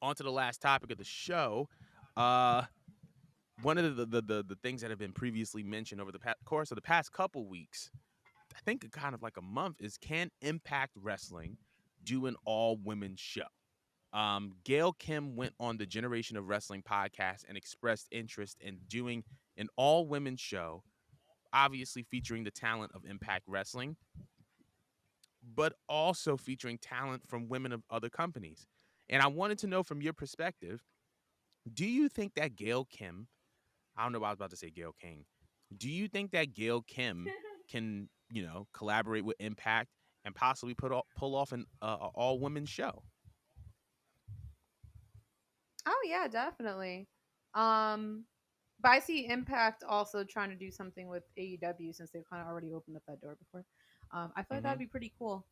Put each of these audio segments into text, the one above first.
On to the last topic of the show. Uh, One of the things that have been previously mentioned over the course of the past couple weeks, I think kind of like a month, is can Impact Wrestling do an all women show? Gail Kim went on the Generation of Wrestling podcast and expressed interest in doing an all women show, obviously featuring the talent of Impact Wrestling, but also featuring talent from women of other companies. And I wanted to know from your perspective, do you think that Gail Kim, I don't know why I was about to say Gail King, do you think that Gail Kim can, collaborate with Impact and possibly pull off an all women show? Oh yeah, definitely. Um, but I see Impact also trying to do something with AEW since they've kind of already opened up that door before. I feel like Mm-hmm. that'd be pretty cool.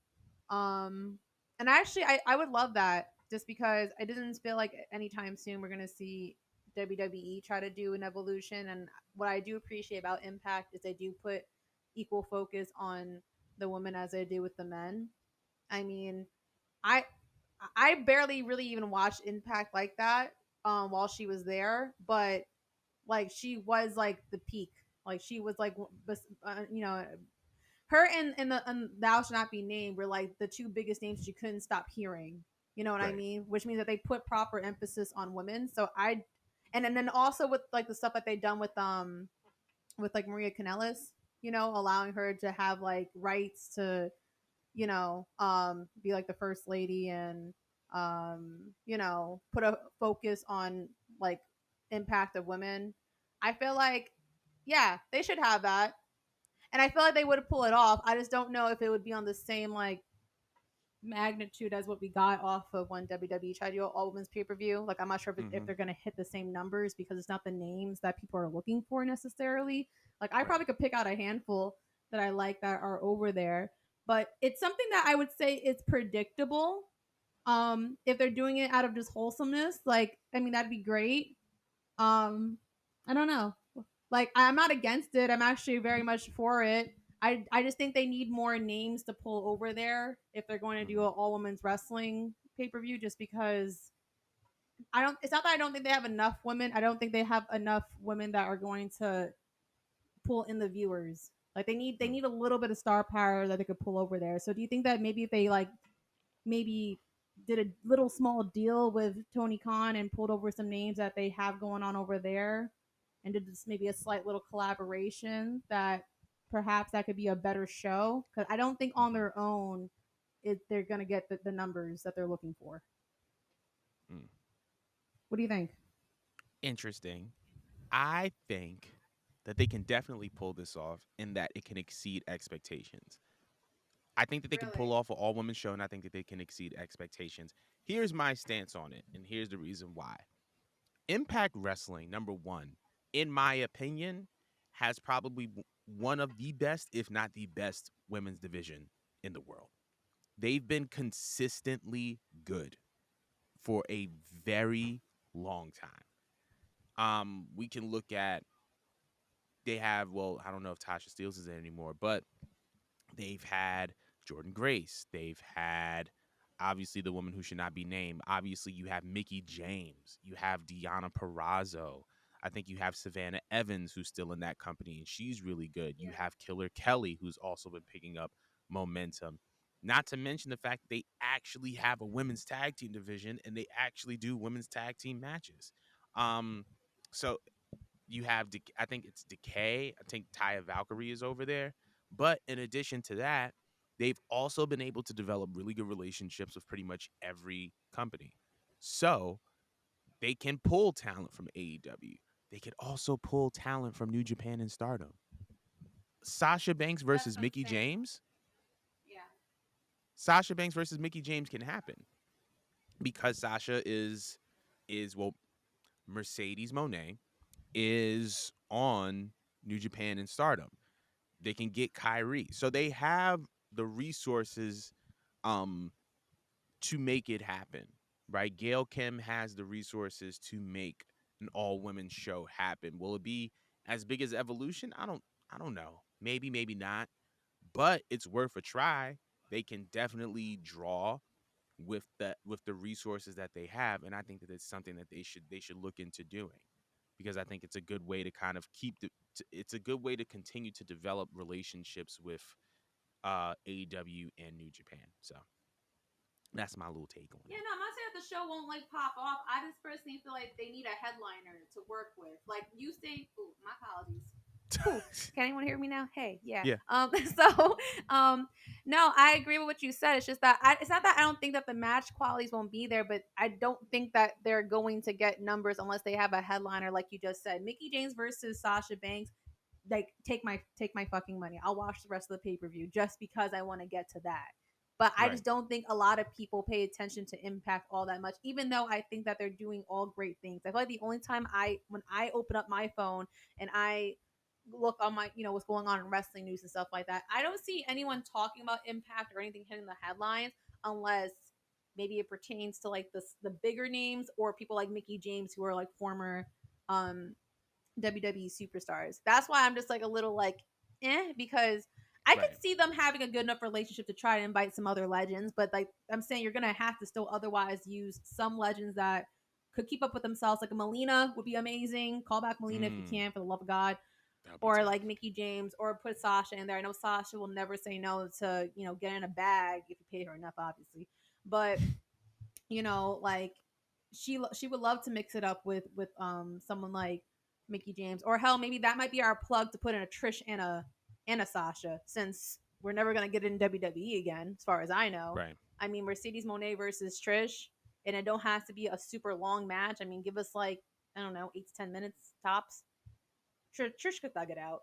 Um, and actually, I would love that just because I didn't feel like anytime soon we're gonna see WWE try to do an evolution. And what I do appreciate about Impact is they do put equal focus on the women as they do with the men. I mean, I I barely really even watched Impact like that while she was there, but like she was like the peak. Like she was like her and Thou Shall Not Be Named were like the two biggest names that you couldn't stop hearing. You know what I Right. mean? Which means that they put proper emphasis on women. So I and then also with like the stuff that they done with like Maria Kanellis, allowing her to have like rights to be like the first lady and put a focus on like impact of women. I feel like, yeah, they should have that. And I feel like they would pull it off. I just don't know if it would be on the same like magnitude as what we got off of when WWE tried to do an all women's pay per view. Like, I'm not sure if Mm-hmm. they're going to hit the same numbers because it's not the names that people are looking for necessarily. Like, I Right. probably could pick out a handful that I like that are over there, but it's something that I would say is predictable. If they're doing it out of just wholesomeness, like, I mean, that'd be great. Um, I don't know. Like, I'm not against it. I'm actually very much for it. I just think they need more names to pull over there if they're going to do Mm-hmm. an all women's wrestling pay per view. Just because I don't. It's not that I don't think they have enough women. I don't think they have enough women that are going to pull in the viewers. Like they need a little bit of star power that they could pull over there. So do you think that maybe if they like maybe did a little small deal with Tony Khan and pulled over some names that they have going on over there and did just maybe a slight little collaboration that perhaps that could be a better show? Because I don't think on Mm-hmm. their own they're going to get the numbers that they're looking for. Mm. What do you think? Interesting. I think that they can definitely pull this off and that it can exceed expectations. I think that they can pull Really? off an all woman show, and I think that they can exceed expectations. Here's my stance on it, and here's the reason why. Impact Wrestling, number one, in my opinion, has probably one of the best, if not the best, women's division in the world. They've been consistently good for a very long time. We can look at they have, well, I don't know if Tasha Steeles is there anymore, but they've had Jordan Grace. They've had obviously the woman who should not be named. Obviously, you have Mickey James. You have Deanna Perrazzo. I think you have Savannah Evans, who's still in that company, and she's really good. You Yeah. have Killer Kelly, who's also been picking up momentum. Not to mention the fact that they actually have a women's tag team division and they actually do women's tag team matches. Um, so you have I think it's Decay. I think Taya Valkyrie is over there. But in addition to that, they've also been able to develop really good relationships with pretty much every company. So they can pull talent from AEW. They could also pull talent from New Japan and Stardom. Sasha Banks That's versus what I'm Mickey saying. James. Yeah. Sasha Banks versus Mickey James can happen because Sasha is well, Mercedes Monet is on New Japan and Stardom. They can get Kyrie. So they have the resources um to make it happen. Right? Gail Kim has the resources to make an all-women show happen. Will it be as big as Evolution? I don't know. Maybe, maybe not. But it's worth a try. They can definitely draw. with the resources that they have, and I think that it's something that they should look into doing, because I think it's a good way to kind of it's a good way to continue to develop relationships with AEW and New Japan. So that's my little take on Yeah, it. no, I'm not saying that the show won't like pop off. I just personally feel like they need a headliner to work with. Like you say, ooh, my apologies. Ooh, can anyone hear me now? Hey, yeah. Yeah, So, um, no, I agree with what you said. It's just that it's not that I don't think that the match qualities won't be there, but I don't think that they're going to get numbers unless they have a headliner, like you just said. Mickey James versus Sasha Banks, like take my fucking money. I'll watch the rest of the pay per view just because I want to get to that. But I right. just don't think a lot of people pay attention to Impact all that much, even though I think that they're doing all great things. I feel like the only time when I open up my phone and I look on my, what's going on in wrestling news and stuff like that, I don't see anyone talking about Impact or anything hitting the headlines unless maybe it pertains to like the bigger names or people like Mickey James who are like former um WWE superstars. That's why I'm just like a little like because I could Right. see them having a good enough relationship to try to invite some other legends, but like I'm saying, you're gonna have to still otherwise use some legends that could keep up with themselves. Like a Melina would be amazing. Call back Melina if you Mm, can, for the love of God. that would be Or tough. like Mickey James, or put Sasha in there. I know Sasha will never say no to get in a bag if you pay her enough, obviously. But like she would love to mix it up with someone like Mickey James, or hell, maybe that might be our plug to put in a Trish and a Sasha, since we're never gonna get it in WWE again, as far as I know. Right. I mean, Mercedes Monet versus Trish, and it don't have to be a super long match. I mean, give us like, I don't know, 8 to 10 minutes tops. Trish could thug it out.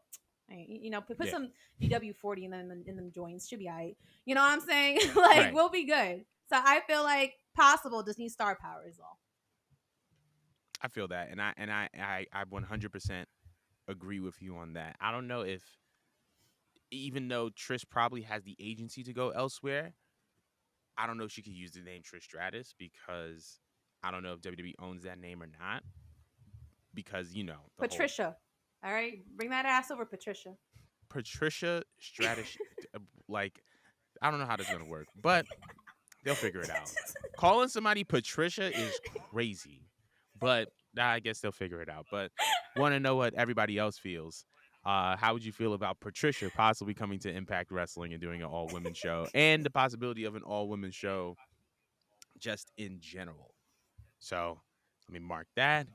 Put Yeah. some DW40 in them joints. Should be alright. You know what I'm saying? Like, Right. we'll be good. So I feel like possible just needs star power is all. I feel that, and I 100% agree with you on that. I don't know if, even though Trish probably has the agency to go elsewhere, I don't know if she could use the name Trish Stratus, because I don't know if WWE owns that name or not, because the whole Patricia. All right, bring that ass over, Patricia. Patricia Stratus, like, I don't know how this is gonna work, but they'll figure it out. Calling somebody Patricia is crazy, but I guess they'll figure it out. But want to know what everybody else feels. How would you feel about Patricia possibly coming to Impact Wrestling and doing an all women show, and the possibility of an all women show just in general? So let me mark that.